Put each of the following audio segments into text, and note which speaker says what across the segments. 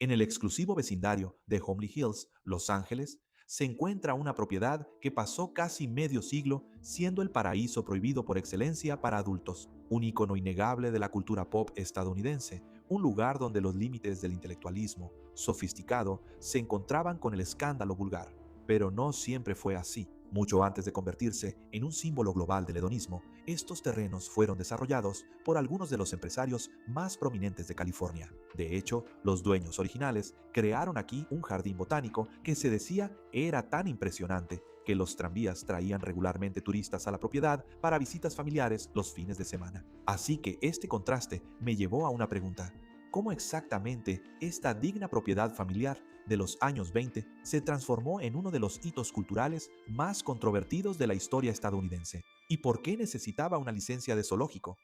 Speaker 1: En el exclusivo vecindario de Homely Hills, Los Ángeles, se encuentra una propiedad que pasó casi medio siglo siendo el paraíso prohibido por excelencia para adultos, un icono innegable de la cultura pop estadounidense, un lugar donde los límites del intelectualismo sofisticado se encontraban con el escándalo vulgar. Pero no siempre fue así. Mucho antes de convertirse en un símbolo global del hedonismo, estos terrenos fueron desarrollados por algunos de los empresarios más prominentes de California. De hecho, los dueños originales crearon aquí un jardín botánico que se decía era tan impresionante que los tranvías traían regularmente turistas a la propiedad para visitas familiares los fines de semana. Así que este contraste me llevó a una pregunta. ¿Cómo exactamente esta digna propiedad familiar de los años 20 se transformó en uno de los hitos culturales más controvertidos de la historia estadounidense? ¿Y por qué necesitaba una licencia de zoológico?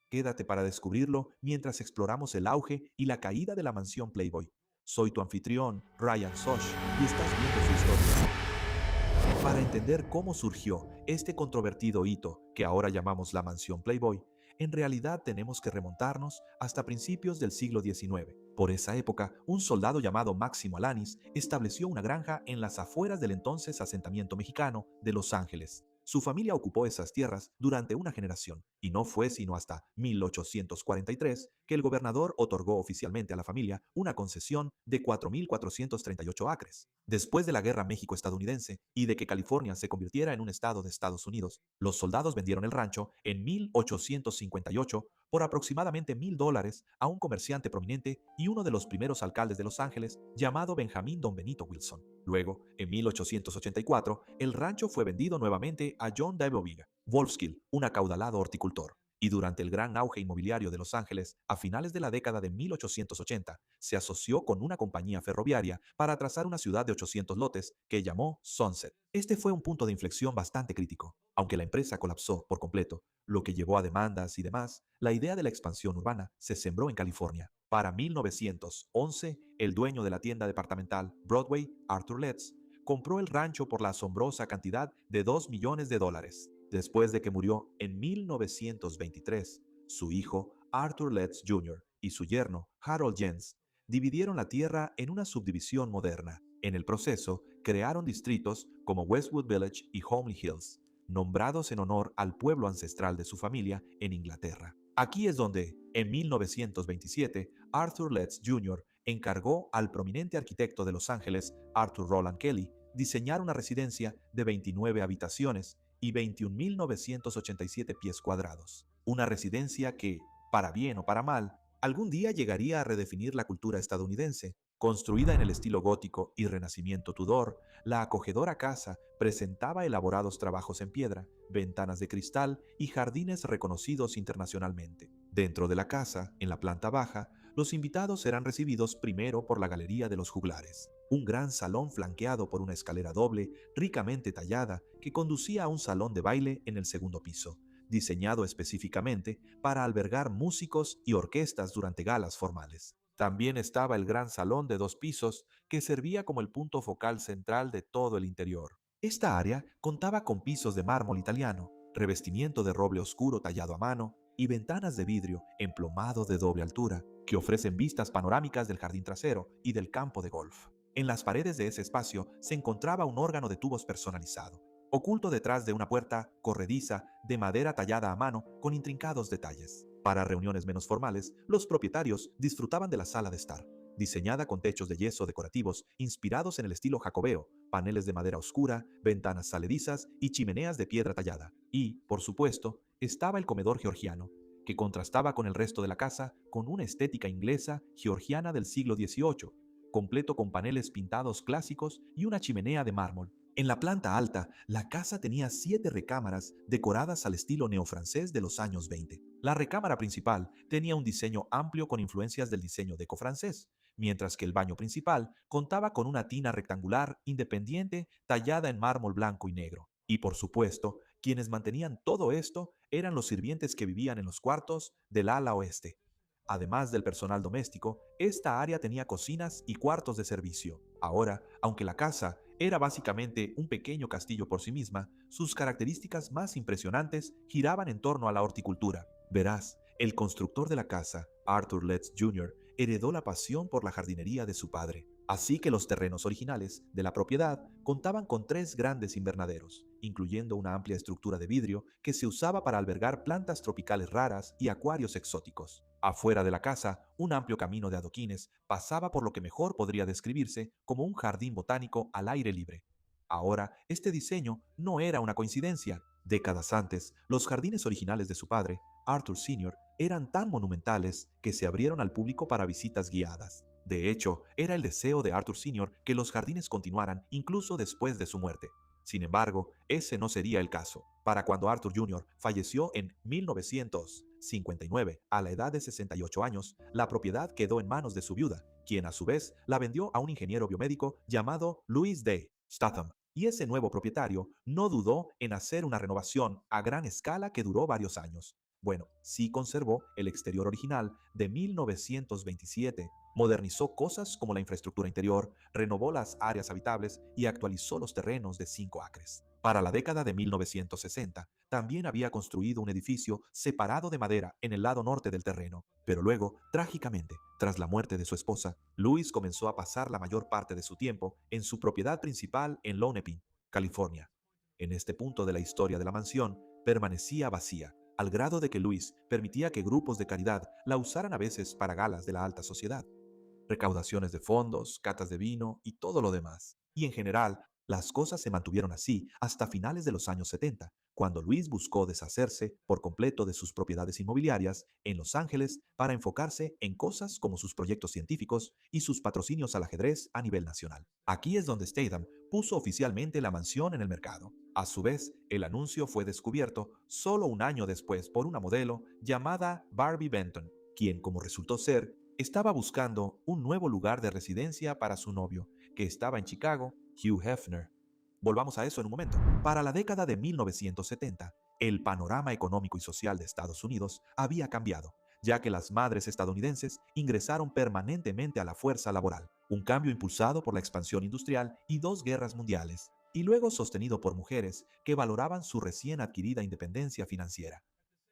Speaker 1: Quédate para descubrirlo mientras exploramos el auge y la caída de la mansión Playboy. Soy tu anfitrión, Ryan Sosh, y estás viendo su historia. Para entender cómo surgió este controvertido hito que ahora llamamos la mansión Playboy, en realidad tenemos que remontarnos hasta principios del siglo XIX. Por esa época, un soldado llamado Máximo Alanis estableció una granja en las afueras del entonces asentamiento mexicano de Los Ángeles. Su familia ocupó esas tierras durante una generación, y no fue sino hasta 1843 que el gobernador otorgó oficialmente a la familia una concesión de 4.438 acres. Después de la Guerra México-estadounidense y de que California se convirtiera en un estado de Estados Unidos, los soldados vendieron el rancho en 1858 por aproximadamente $1,000 a un comerciante prominente y uno de los primeros alcaldes de Los Ángeles, llamado Benjamín Don Benito Wilson. Luego, en 1884, el rancho fue vendido nuevamente a John W. Wolfskill, un acaudalado horticultor. Y durante el gran auge inmobiliario de Los Ángeles, a finales de la década de 1880, se asoció con una compañía ferroviaria para trazar una ciudad de 800 lotes que llamó Sunset. Este fue un punto de inflexión bastante crítico. Aunque la empresa colapsó por completo, lo que llevó a demandas y demás, la idea de la expansión urbana se sembró en California. Para 1911, el dueño de la tienda departamental Broadway, Arthur Letts, compró el rancho por la asombrosa cantidad de $2 millones. Después de que murió en 1923, su hijo Arthur Letts Jr. y su yerno Harold Jens dividieron la tierra en una subdivisión moderna. En el proceso, crearon distritos como Westwood Village y Homely Hills, nombrados en honor al pueblo ancestral de su familia en Inglaterra. Aquí es donde, en 1927, Arthur Letts Jr. encargó al prominente arquitecto de Los Ángeles, Arthur Roland Kelly, diseñar una residencia de 29 habitaciones y 21.987 pies cuadrados. Una residencia que, para bien o para mal, algún día llegaría a redefinir la cultura estadounidense. Construida en el estilo gótico y renacimiento Tudor, la acogedora casa presentaba elaborados trabajos en piedra, ventanas de cristal y jardines reconocidos internacionalmente. Dentro de la casa, en la planta baja, los invitados eran recibidos primero por la Galería de los Juglares, un gran salón flanqueado por una escalera doble ricamente tallada que conducía a un salón de baile en el segundo piso, diseñado específicamente para albergar músicos y orquestas durante galas formales. También estaba el gran salón de 2 pisos que servía como el punto focal central de todo el interior. Esta área contaba con pisos de mármol italiano, revestimiento de roble oscuro tallado a mano y ventanas de vidrio emplomado de doble altura, que ofrecen vistas panorámicas del jardín trasero y del campo de golf. En las paredes de ese espacio se encontraba un órgano de tubos personalizado, oculto detrás de una puerta corrediza de madera tallada a mano con intrincados detalles. Para reuniones menos formales, los propietarios disfrutaban de la sala de estar, diseñada con techos de yeso decorativos inspirados en el estilo jacobeo, paneles de madera oscura, ventanas saledizas y chimeneas de piedra tallada. Y, por supuesto, estaba el comedor georgiano, que contrastaba con el resto de la casa con una estética inglesa georgiana del siglo XVIII, completo con paneles pintados clásicos y una chimenea de mármol. En la planta alta, la casa tenía 7 recámaras decoradas al estilo neofrancés de los años 20. La recámara principal tenía un diseño amplio con influencias del diseño deco-francés, mientras que el baño principal contaba con una tina rectangular independiente tallada en mármol blanco y negro. Y por supuesto, quienes mantenían todo esto eran los sirvientes que vivían en los cuartos del ala oeste. Además del personal doméstico, esta área tenía cocinas y cuartos de servicio. Ahora, aunque la casa era básicamente un pequeño castillo por sí misma, sus características más impresionantes giraban en torno a la horticultura. Verás, el constructor de la casa, Arthur Letts Jr., heredó la pasión por la jardinería de su padre. Así que los terrenos originales de la propiedad contaban con tres grandes invernaderos, incluyendo una amplia estructura de vidrio que se usaba para albergar plantas tropicales raras y acuarios exóticos. Afuera de la casa, un amplio camino de adoquines pasaba por lo que mejor podría describirse como un jardín botánico al aire libre. Ahora, este diseño no era una coincidencia. Décadas antes, los jardines originales de su padre, Arthur Sr., eran tan monumentales que se abrieron al público para visitas guiadas. De hecho, era el deseo de Arthur Sr. que los jardines continuaran incluso después de su muerte. Sin embargo, ese no sería el caso. Para cuando Arthur Jr. falleció en 1959, a la edad de 68 años, la propiedad quedó en manos de su viuda, quien a su vez la vendió a un ingeniero biomédico llamado Louis D. Statham. Y ese nuevo propietario no dudó en hacer una renovación a gran escala que duró varios años. Bueno, sí conservó el exterior original de 1927, modernizó cosas como la infraestructura interior, renovó las áreas habitables y actualizó los terrenos de 5 acres. Para la década de 1960, también había construido un edificio separado de madera en el lado norte del terreno, pero luego, trágicamente, tras la muerte de su esposa, Louis comenzó a pasar la mayor parte de su tiempo en su propiedad principal en Lone Pine, California. En este punto de la historia de la mansión, permanecía vacía, al grado de que Louis permitía que grupos de caridad la usaran a veces para galas de la alta sociedad, recaudaciones de fondos, catas de vino y todo lo demás. Y en general, las cosas se mantuvieron así hasta finales de los años 70, cuando Luis buscó deshacerse por completo de sus propiedades inmobiliarias en Los Ángeles para enfocarse en cosas como sus proyectos científicos y sus patrocinios al ajedrez a nivel nacional. Aquí es donde Statham puso oficialmente la mansión en el mercado. A su vez, el anuncio fue descubierto solo un año después por una modelo llamada Barbie Benton, quien, como resultó ser, estaba buscando un nuevo lugar de residencia para su novio, que estaba en Chicago, Hugh Hefner. Volvamos a eso en un momento. Para la década de 1970, el panorama económico y social de Estados Unidos había cambiado, ya que las madres estadounidenses ingresaron permanentemente a la fuerza laboral, un cambio impulsado por la expansión industrial y dos guerras mundiales, y luego sostenido por mujeres que valoraban su recién adquirida independencia financiera.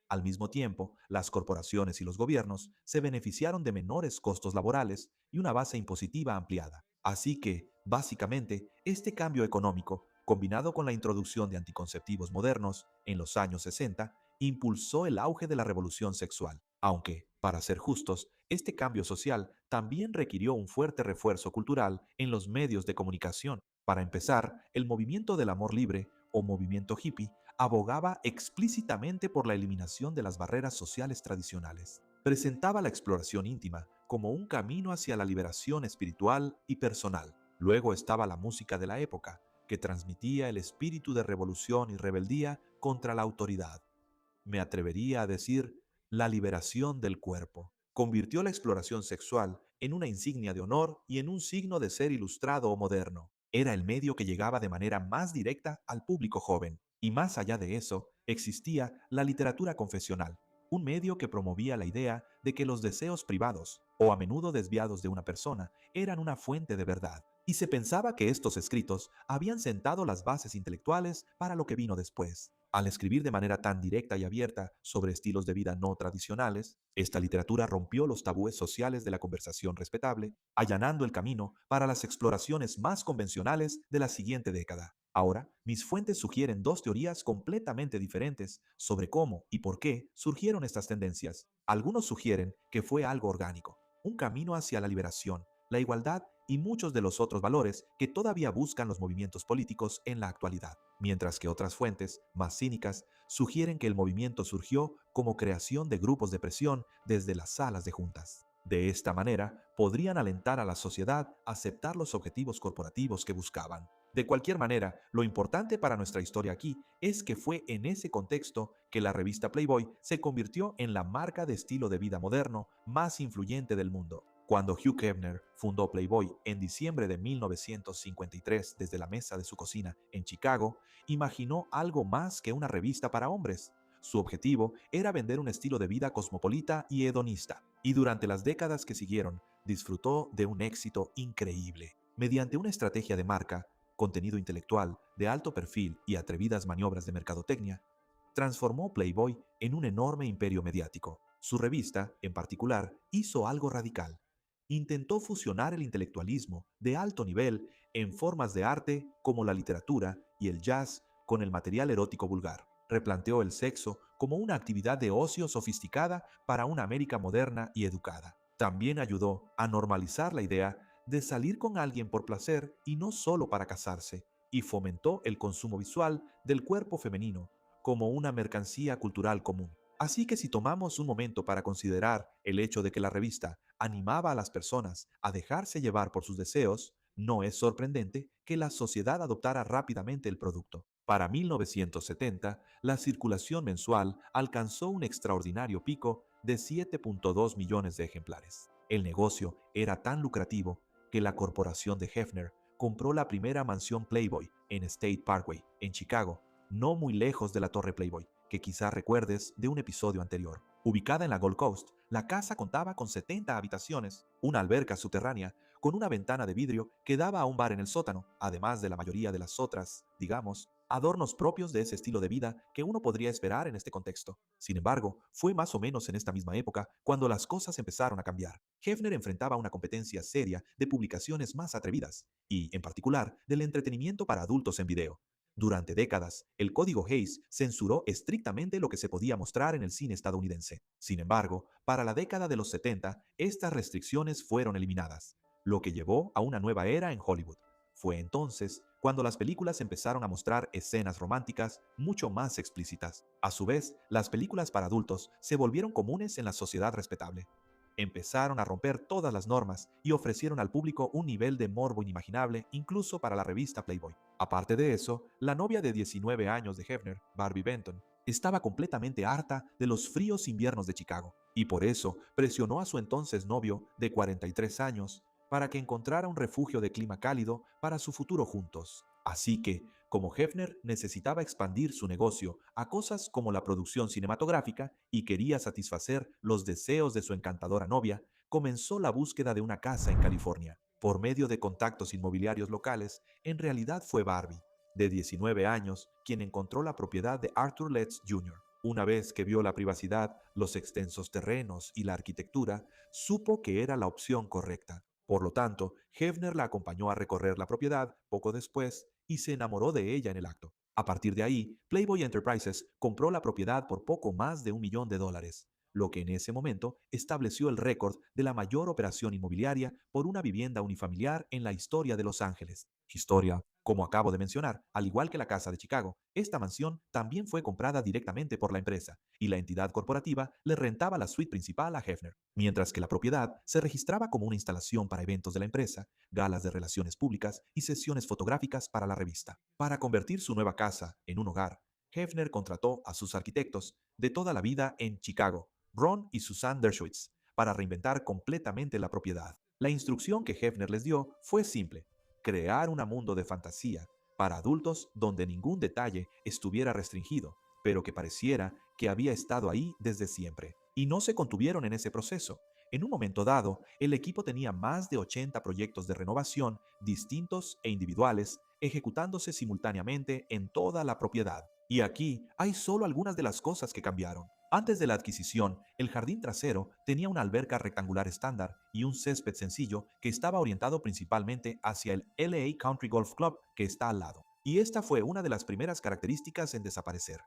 Speaker 1: Al mismo tiempo, las corporaciones y los gobiernos se beneficiaron de menores costos laborales y una base impositiva ampliada. Así que, básicamente, este cambio económico, combinado con la introducción de anticonceptivos modernos en los años 60, impulsó el auge de la revolución sexual. Aunque, para ser justos, este cambio social también requirió un fuerte refuerzo cultural en los medios de comunicación. Para empezar, el movimiento del amor libre o movimiento hippie abogaba explícitamente por la eliminación de las barreras sociales tradicionales. Presentaba la exploración íntima como un camino hacia la liberación espiritual y personal. Luego estaba la música de la época, que transmitía el espíritu de revolución y rebeldía contra la autoridad. Me atrevería a decir la liberación del cuerpo. Convirtió la exploración sexual en una insignia de honor y en un signo de ser ilustrado o moderno. Era el medio que llegaba de manera más directa al público joven. Y más allá de eso, existía la literatura confesional, un medio que promovía la idea de que los deseos privados, o a menudo desviados de una persona, eran una fuente de verdad. Y se pensaba que estos escritos habían sentado las bases intelectuales para lo que vino después. Al escribir de manera tan directa y abierta sobre estilos de vida no tradicionales, esta literatura rompió los tabúes sociales de la conversación respetable, allanando el camino para las exploraciones más convencionales de la siguiente década. Ahora, mis fuentes sugieren dos teorías completamente diferentes sobre cómo y por qué surgieron estas tendencias. Algunos sugieren que fue algo orgánico, un camino hacia la liberación, la igualdad y muchos de los otros valores que todavía buscan los movimientos políticos en la actualidad, mientras que otras fuentes, más cínicas, sugieren que el movimiento surgió como creación de grupos de presión desde las salas de juntas. De esta manera, podrían alentar a la sociedad a aceptar los objetivos corporativos que buscaban. De cualquier manera, lo importante para nuestra historia aquí es que fue en ese contexto que la revista Playboy se convirtió en la marca de estilo de vida moderno más influyente del mundo. Cuando Hugh Hefner fundó Playboy en diciembre de 1953 desde la mesa de su cocina en Chicago, imaginó algo más que una revista para hombres. Su objetivo era vender un estilo de vida cosmopolita y hedonista, y durante las décadas que siguieron, disfrutó de un éxito increíble. Mediante una estrategia de marca, contenido intelectual de alto perfil y atrevidas maniobras de mercadotecnia, transformó Playboy en un enorme imperio mediático. Su revista, en particular, hizo algo radical. intentó fusionar el intelectualismo de alto nivel en formas de arte como la literatura y el jazz con el material erótico vulgar. Replanteó el sexo como una actividad de ocio sofisticada para una América moderna y educada. También ayudó a normalizar la idea de salir con alguien por placer y no solo para casarse, y fomentó el consumo visual del cuerpo femenino como una mercancía cultural común. Así que si tomamos un momento para considerar el hecho de que la revista animaba a las personas a dejarse llevar por sus deseos, no es sorprendente que la sociedad adoptara rápidamente el producto. Para 1970, la circulación mensual alcanzó un extraordinario pico de 7.2 millones de ejemplares. El negocio era tan lucrativo que la corporación de Hefner compró la primera mansión Playboy en State Parkway, en Chicago, no muy lejos de la Torre Playboy, que quizá recuerdes de un episodio anterior. Ubicada en la Gold Coast, la casa contaba con 70 habitaciones, una alberca subterránea, con una ventana de vidrio que daba a un bar en el sótano, además de la mayoría de las otras, digamos, adornos propios de ese estilo de vida que uno podría esperar en este contexto. Sin embargo, fue más o menos en esta misma época cuando las cosas empezaron a cambiar. Hefner enfrentaba una competencia seria de publicaciones más atrevidas, y, en particular, del entretenimiento para adultos en video. Durante décadas, el Código Hays censuró estrictamente lo que se podía mostrar en el cine estadounidense. Sin embargo, para la década de los 70, estas restricciones fueron eliminadas, lo que llevó a una nueva era en Hollywood. Fue entonces cuando las películas empezaron a mostrar escenas románticas mucho más explícitas. A su vez, las películas para adultos se volvieron comunes en la sociedad respetable. Empezaron a romper todas las normas y ofrecieron al público un nivel de morbo inimaginable incluso para la revista Playboy. Aparte de eso, la novia de 19 años de Hefner, Barbie Benton, estaba completamente harta de los fríos inviernos de Chicago y por eso presionó a su entonces novio de 43 años para que encontrara un refugio de clima cálido para su futuro juntos. Así que, como Hefner necesitaba expandir su negocio a cosas como la producción cinematográfica y quería satisfacer los deseos de su encantadora novia, comenzó la búsqueda de una casa en California. Por medio de contactos inmobiliarios locales, en realidad fue Barbie, de 19 años, quien encontró la propiedad de Arthur Letts Jr. Una vez que vio la privacidad, los extensos terrenos y la arquitectura, supo que era la opción correcta. Por lo tanto, Hefner la acompañó a recorrer la propiedad poco después y se enamoró de ella en el acto. A partir de ahí, Playboy Enterprises compró la propiedad por poco más de $1 millón, lo que en ese momento estableció el récord de la mayor operación inmobiliaria por una vivienda unifamiliar en la historia de Los Ángeles. Historia, como acabo de mencionar, al igual que la casa de Chicago, esta mansión también fue comprada directamente por la empresa y la entidad corporativa le rentaba la suite principal a Hefner, mientras que la propiedad se registraba como una instalación para eventos de la empresa, galas de relaciones públicas y sesiones fotográficas para la revista. Para convertir su nueva casa en un hogar, Hefner contrató a sus arquitectos de toda la vida en Chicago, Ron y Susan Dershowitz, para reinventar completamente la propiedad. La instrucción que Hefner les dio fue simple: crear un mundo de fantasía para adultos donde ningún detalle estuviera restringido, pero que pareciera que había estado ahí desde siempre. Y no se contuvieron en ese proceso. En un momento dado, el equipo tenía más de 80 proyectos de renovación distintos e individuales ejecutándose simultáneamente en toda la propiedad. Y aquí hay solo algunas de las cosas que cambiaron. Antes de la adquisición, el jardín trasero tenía una alberca rectangular estándar y un césped sencillo que estaba orientado principalmente hacia el LA Country Golf Club que está al lado. Y esta fue una de las primeras características en desaparecer.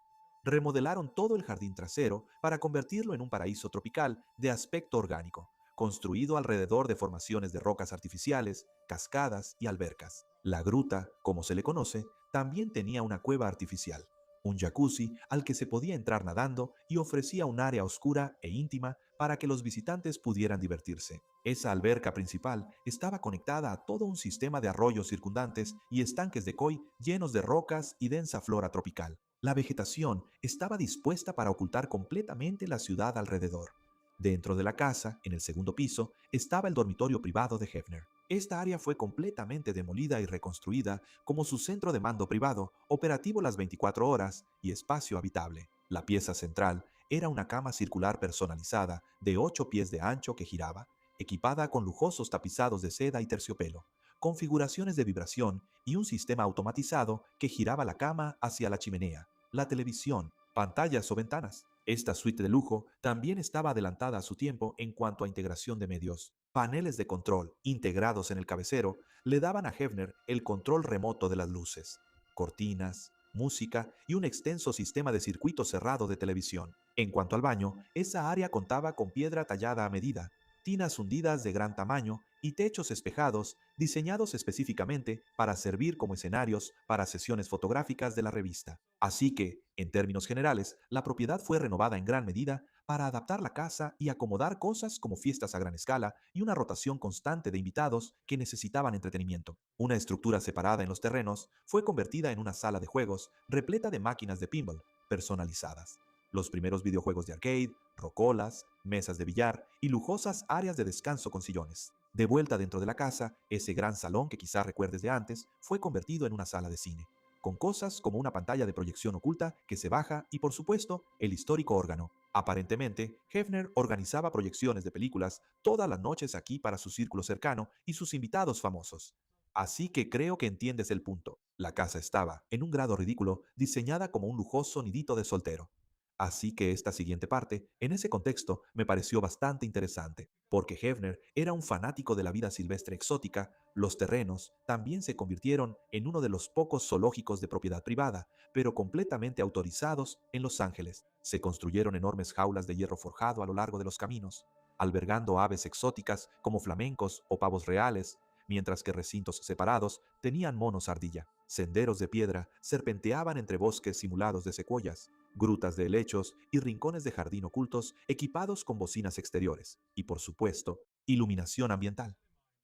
Speaker 1: Remodelaron todo el jardín trasero para convertirlo en un paraíso tropical de aspecto orgánico, construido alrededor de formaciones de rocas artificiales, cascadas y albercas. La gruta, como se le conoce, también tenía una cueva artificial, un jacuzzi al que se podía entrar nadando y ofrecía un área oscura e íntima para que los visitantes pudieran divertirse. Esa alberca principal estaba conectada a todo un sistema de arroyos circundantes y estanques de koi llenos de rocas y densa flora tropical. La vegetación estaba dispuesta para ocultar completamente la ciudad alrededor. Dentro de la casa, en el segundo piso, estaba el dormitorio privado de Hefner. Esta área fue completamente demolida y reconstruida como su centro de mando privado, operativo las 24 horas y espacio habitable. La pieza central era una cama circular personalizada de 8 pies de ancho que giraba, equipada con lujosos tapizados de seda y terciopelo, configuraciones de vibración y un sistema automatizado que giraba la cama hacia la chimenea, la televisión, pantallas o ventanas. Esta suite de lujo también estaba adelantada a su tiempo en cuanto a integración de medios. Paneles de control integrados en el cabecero le daban a Hefner el control remoto de las luces, cortinas, música y un extenso sistema de circuito cerrado de televisión. En cuanto al baño, esa área contaba con piedra tallada a medida, tinas hundidas de gran tamaño y techos espejados diseñados específicamente para servir como escenarios para sesiones fotográficas de la revista. Así que, en términos generales, la propiedad fue renovada en gran medida para adaptar la casa y acomodar cosas como fiestas a gran escala y una rotación constante de invitados que necesitaban entretenimiento. Una estructura separada en los terrenos fue convertida en una sala de juegos repleta de máquinas de pinball personalizadas. Los primeros videojuegos de arcade, rocolas, mesas de billar y lujosas áreas de descanso con sillones. De vuelta dentro de la casa, ese gran salón que quizás recuerdes de antes fue convertido en una sala de cine, con cosas como una pantalla de proyección oculta que se baja y, por supuesto, el histórico órgano. Aparentemente, Hefner organizaba proyecciones de películas todas las noches aquí para su círculo cercano y sus invitados famosos. Así que creo que entiendes el punto. La casa estaba, en un grado ridículo, diseñada como un lujoso nidito de soltero. Así que esta siguiente parte, en ese contexto, me pareció bastante interesante, porque Hefner era un fanático de la vida silvestre exótica. Los terrenos también se convirtieron en uno de los pocos zoológicos de propiedad privada, pero completamente autorizados en Los Ángeles. Se construyeron enormes jaulas de hierro forjado a lo largo de los caminos, albergando aves exóticas como flamencos o pavos reales, mientras que recintos separados tenían monos ardilla. Senderos de piedra serpenteaban entre bosques simulados de secuoyas, grutas de helechos y rincones de jardín ocultos equipados con bocinas exteriores y, por supuesto, iluminación ambiental.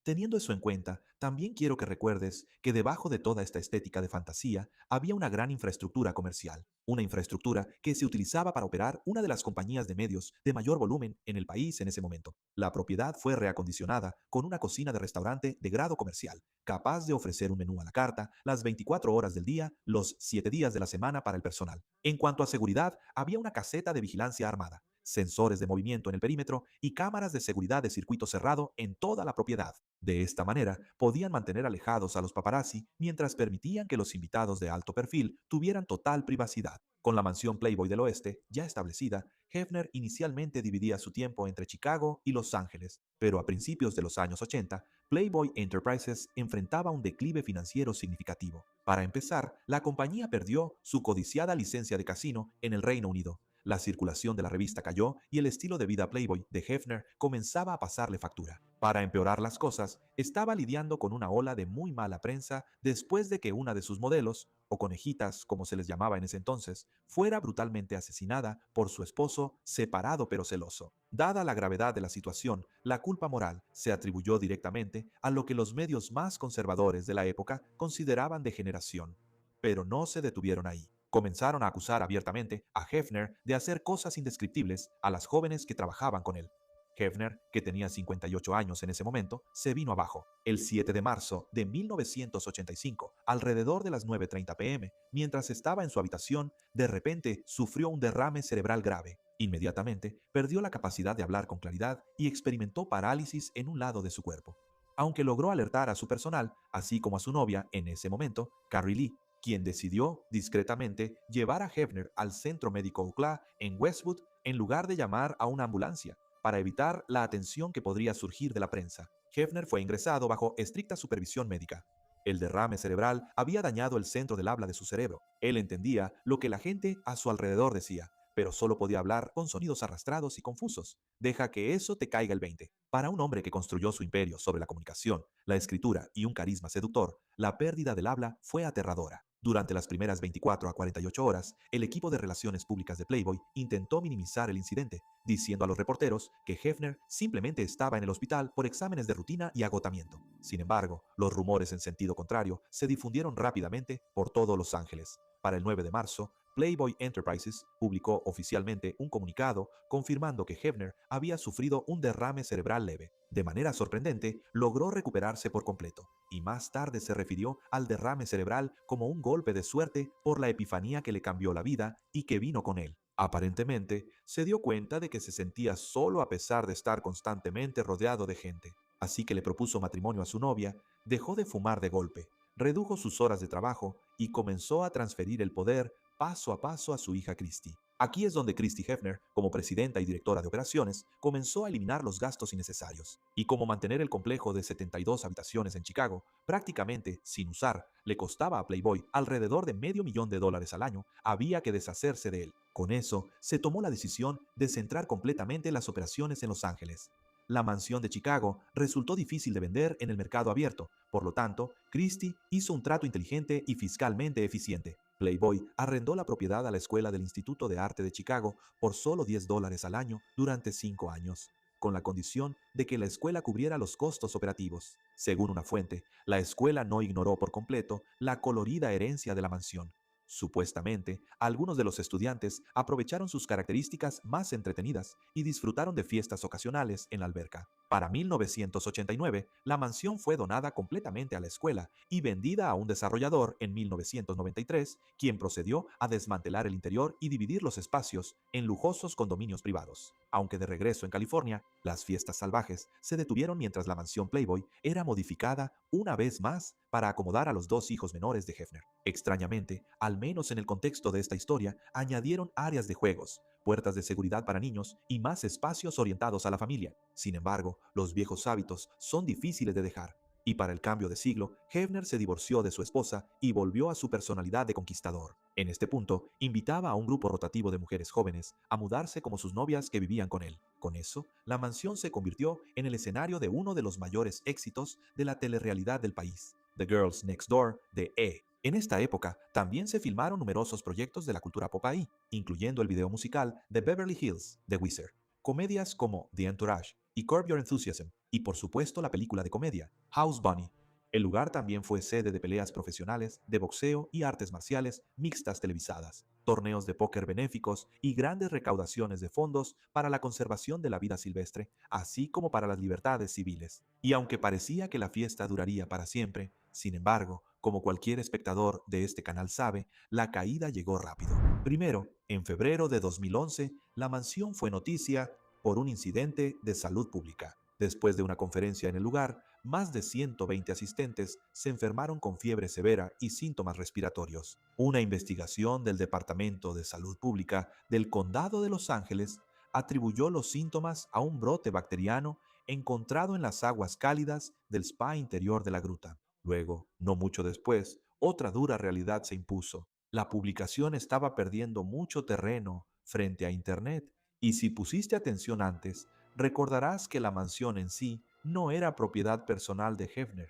Speaker 1: Teniendo eso en cuenta, también quiero que recuerdes que debajo de toda esta estética de fantasía había una gran infraestructura comercial, una infraestructura que se utilizaba para operar una de las compañías de medios de mayor volumen en el país en ese momento. La propiedad fue reacondicionada con una cocina de restaurante de grado comercial, capaz de ofrecer un menú a la carta las 24 horas del día, los 7 días de la semana para el personal. En cuanto a seguridad, había una caseta de vigilancia armada, sensores de movimiento en el perímetro y cámaras de seguridad de circuito cerrado en toda la propiedad. De esta manera, podían mantener alejados a los paparazzi mientras permitían que los invitados de alto perfil tuvieran total privacidad. Con la mansión Playboy del Oeste ya establecida, Hefner inicialmente dividía su tiempo entre Chicago y Los Ángeles, pero a principios de los años 80, Playboy Enterprises enfrentaba un declive financiero significativo. Para empezar, la compañía perdió su codiciada licencia de casino en el Reino Unido. La circulación de la revista cayó y el estilo de vida Playboy de Hefner comenzaba a pasarle factura. Para empeorar las cosas, estaba lidiando con una ola de muy mala prensa después de que una de sus modelos, o conejitas como se les llamaba en ese entonces, fuera brutalmente asesinada por su esposo separado pero celoso. Dada la gravedad de la situación, la culpa moral se atribuyó directamente a lo que los medios más conservadores de la época consideraban degeneración. Pero no se detuvieron ahí. Comenzaron a acusar abiertamente a Hefner de hacer cosas indescriptibles a las jóvenes que trabajaban con él. Hefner, que tenía 58 años en ese momento, se vino abajo. El 7 de marzo de 1985, alrededor de las 9:30 p.m., mientras estaba en su habitación, de repente sufrió un derrame cerebral grave. Inmediatamente perdió la capacidad de hablar con claridad y experimentó parálisis en un lado de su cuerpo. Aunque logró alertar a su personal, así como a su novia en ese momento, Carrie Lee, quien decidió discretamente llevar a Hefner al centro médico UCLA en Westwood en lugar de llamar a una ambulancia, para evitar la atención que podría surgir de la prensa. Hefner fue ingresado bajo estricta supervisión médica. El derrame cerebral había dañado el centro del habla de su cerebro. Él entendía lo que la gente a su alrededor decía, pero solo podía hablar con sonidos arrastrados y confusos. Deja que eso te caiga el 20. Para un hombre que construyó su imperio sobre la comunicación, la escritura y un carisma seductor, la pérdida del habla fue aterradora. Durante las primeras 24 a 48 horas, el equipo de relaciones públicas de Playboy intentó minimizar el incidente, diciendo a los reporteros que Hefner simplemente estaba en el hospital por exámenes de rutina y agotamiento. Sin embargo, los rumores en sentido contrario se difundieron rápidamente por todo Los Ángeles. Para el 9 de marzo, Playboy Enterprises publicó oficialmente un comunicado confirmando que Hefner había sufrido un derrame cerebral leve. De manera sorprendente, logró recuperarse por completo, y más tarde se refirió al derrame cerebral como un golpe de suerte por la epifanía que le cambió la vida y que vino con él. Aparentemente, se dio cuenta de que se sentía solo a pesar de estar constantemente rodeado de gente. Así que le propuso matrimonio a su novia, dejó de fumar de golpe, redujo sus horas de trabajo y comenzó a transferir el poder paso a paso a su hija Christy. Aquí es donde Christy Hefner, como presidenta y directora de operaciones, comenzó a eliminar los gastos innecesarios. Y como mantener el complejo de 72 habitaciones en Chicago, prácticamente sin usar, le costaba a Playboy alrededor de $500,000 al año, había que deshacerse de él. Con eso, se tomó la decisión de centrar completamente las operaciones en Los Ángeles. La mansión de Chicago resultó difícil de vender en el mercado abierto, por lo tanto, Christie hizo un trato inteligente y fiscalmente eficiente. Playboy arrendó la propiedad a la Escuela del Instituto de Arte de Chicago por solo $10 al año durante 5 años, con la condición de que la escuela cubriera los costos operativos. Según una fuente, la escuela no ignoró por completo la colorida herencia de la mansión. Supuestamente, algunos de los estudiantes aprovecharon sus características más entretenidas y disfrutaron de fiestas ocasionales en la alberca. Para 1989, la mansión fue donada completamente a la escuela y vendida a un desarrollador en 1993, quien procedió a desmantelar el interior y dividir los espacios en lujosos condominios privados. Aunque de regreso en California, las fiestas salvajes se detuvieron mientras la mansión Playboy era modificada una vez más para acomodar a los dos hijos menores de Hefner. Extrañamente, al menos en el contexto de esta historia, añadieron áreas de juegos, puertas de seguridad para niños y más espacios orientados a la familia. Sin embargo, los viejos hábitos son difíciles de dejar. Y para el cambio de siglo, Hefner se divorció de su esposa y volvió a su personalidad de conquistador. En este punto, invitaba a un grupo rotativo de mujeres jóvenes a mudarse como sus novias que vivían con él. Con eso, la mansión se convirtió en el escenario de uno de los mayores éxitos de la telerrealidad del país, The Girls Next Door de E! En esta época también se filmaron numerosos proyectos de la cultura pop ahí, incluyendo el video musical de Beverly Hills de Weezer, comedias como The Entourage y Curb Your Enthusiasm, y por supuesto la película de comedia House Bunny. El lugar también fue sede de peleas profesionales, de boxeo y artes marciales mixtas televisadas, torneos de póker benéficos y grandes recaudaciones de fondos para la conservación de la vida silvestre, así como para las libertades civiles. Y aunque parecía que la fiesta duraría para siempre, sin embargo, como cualquier espectador de este canal sabe, la caída llegó rápido. Primero, en febrero de 2011, la mansión fue noticia por un incidente de salud pública. Después de una conferencia en el lugar, más de 120 asistentes se enfermaron con fiebre severa y síntomas respiratorios. Una investigación del Departamento de Salud Pública del Condado de Los Ángeles atribuyó los síntomas a un brote bacteriano encontrado en las aguas cálidas del spa interior de la gruta. Luego, no mucho después, otra dura realidad se impuso. La publicación estaba perdiendo mucho terreno frente a Internet, y si pusiste atención antes, recordarás que la mansión en sí no era propiedad personal de Hefner.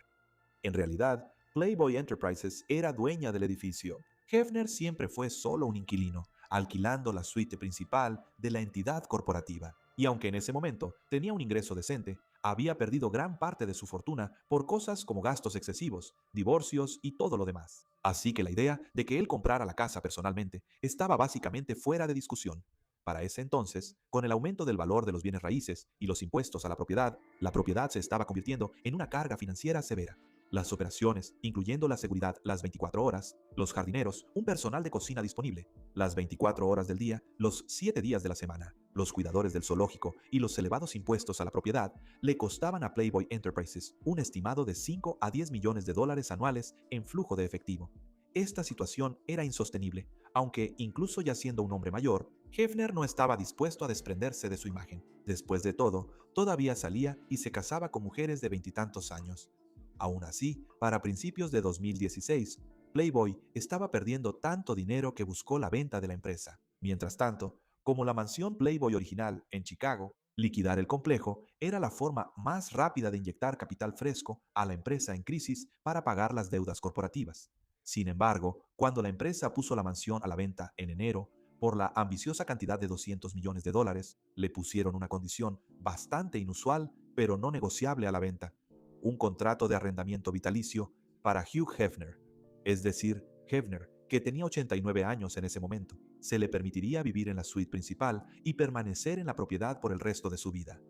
Speaker 1: En realidad, Playboy Enterprises era dueña del edificio. Hefner siempre fue solo un inquilino, alquilando la suite principal de la entidad corporativa. Y aunque en ese momento tenía un ingreso decente, había perdido gran parte de su fortuna por cosas como gastos excesivos, divorcios y todo lo demás. Así que la idea de que él comprara la casa personalmente estaba básicamente fuera de discusión. Para ese entonces, con el aumento del valor de los bienes raíces y los impuestos a la propiedad se estaba convirtiendo en una carga financiera severa. Las operaciones, incluyendo la seguridad las 24 horas, los jardineros, un personal de cocina disponible, las 24 horas del día, los 7 días de la semana, los cuidadores del zoológico y los elevados impuestos a la propiedad, le costaban a Playboy Enterprises un estimado de 5 a 10 millones de dólares anuales en flujo de efectivo. Esta situación era insostenible, aunque incluso ya siendo un hombre mayor, Hefner no estaba dispuesto a desprenderse de su imagen. Después de todo, todavía salía y se casaba con mujeres de veintitantos años. Aún así, para principios de 2016, Playboy estaba perdiendo tanto dinero que buscó la venta de la empresa. Mientras tanto, como la mansión Playboy original en Chicago, liquidar el complejo era la forma más rápida de inyectar capital fresco a la empresa en crisis para pagar las deudas corporativas. Sin embargo, cuando la empresa puso la mansión a la venta en enero, por la ambiciosa cantidad de $200 millones, le pusieron una condición bastante inusual, pero no negociable a la venta: un contrato de arrendamiento vitalicio para Hugh Hefner, es decir, Hefner, que tenía 89 años en ese momento. Se le permitiría vivir en la suite principal y permanecer en la propiedad por el resto de su vida.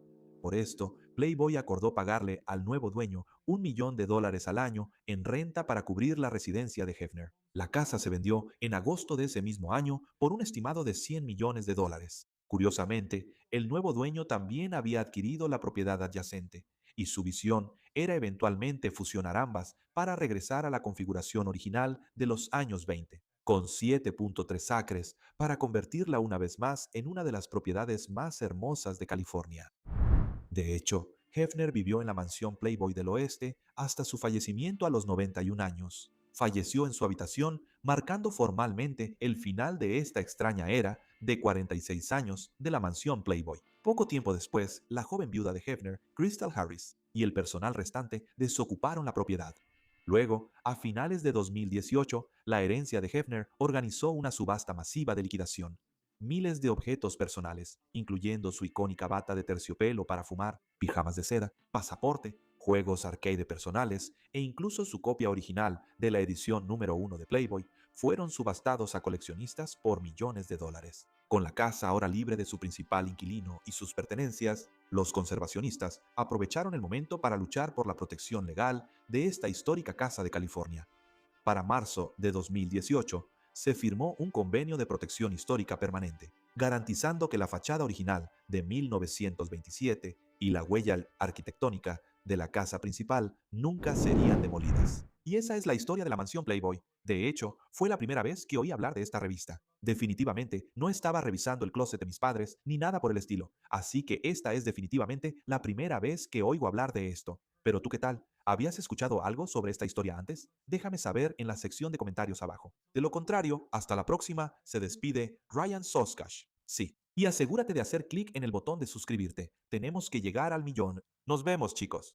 Speaker 1: Por esto, Playboy acordó pagarle al nuevo dueño $1 millón al año en renta para cubrir la residencia de Hefner. La casa se vendió en agosto de ese mismo año por un estimado de $100 millones. Curiosamente, el nuevo dueño también había adquirido la propiedad adyacente, y su visión era eventualmente fusionar ambas para regresar a la configuración original de los años 20. con 7.3 acres para convertirla una vez más en una de las propiedades más hermosas de California. De hecho, Hefner vivió en la mansión Playboy del Oeste hasta su fallecimiento a los 91 años. Falleció en su habitación, marcando formalmente el final de esta extraña era de 46 años de la mansión Playboy. Poco tiempo después, la joven viuda de Hefner, Crystal Harris, y el personal restante desocuparon la propiedad. Luego, a finales de 2018, la herencia de Hefner organizó una subasta masiva de liquidación. Miles de objetos personales, incluyendo su icónica bata de terciopelo para fumar, pijamas de seda, pasaporte, juegos arcade personales e incluso su copia original de la edición número 1 de Playboy, fueron subastados a coleccionistas por millones de dólares. Con la casa ahora libre de su principal inquilino y sus pertenencias, los conservacionistas aprovecharon el momento para luchar por la protección legal de esta histórica casa de California. Para marzo de 2018, se firmó un convenio de protección histórica permanente, garantizando que la fachada original de 1927 y la huella arquitectónica de la casa principal nunca serían demolidas. Y esa es la historia de la mansión Playboy. De hecho, fue la primera vez que oí hablar de esta revista. Definitivamente no estaba revisando el closet de mis padres ni nada por el estilo, así que esta es definitivamente la primera vez que oigo hablar de esto. Pero tú, ¿qué tal? ¿Habías escuchado algo sobre esta historia antes? Déjame saber en la sección de comentarios abajo. De lo contrario, hasta la próxima, se despide Ryan Soskash. Sí, y asegúrate de hacer clic en el botón de suscribirte. Tenemos que llegar al millón. Nos vemos, chicos.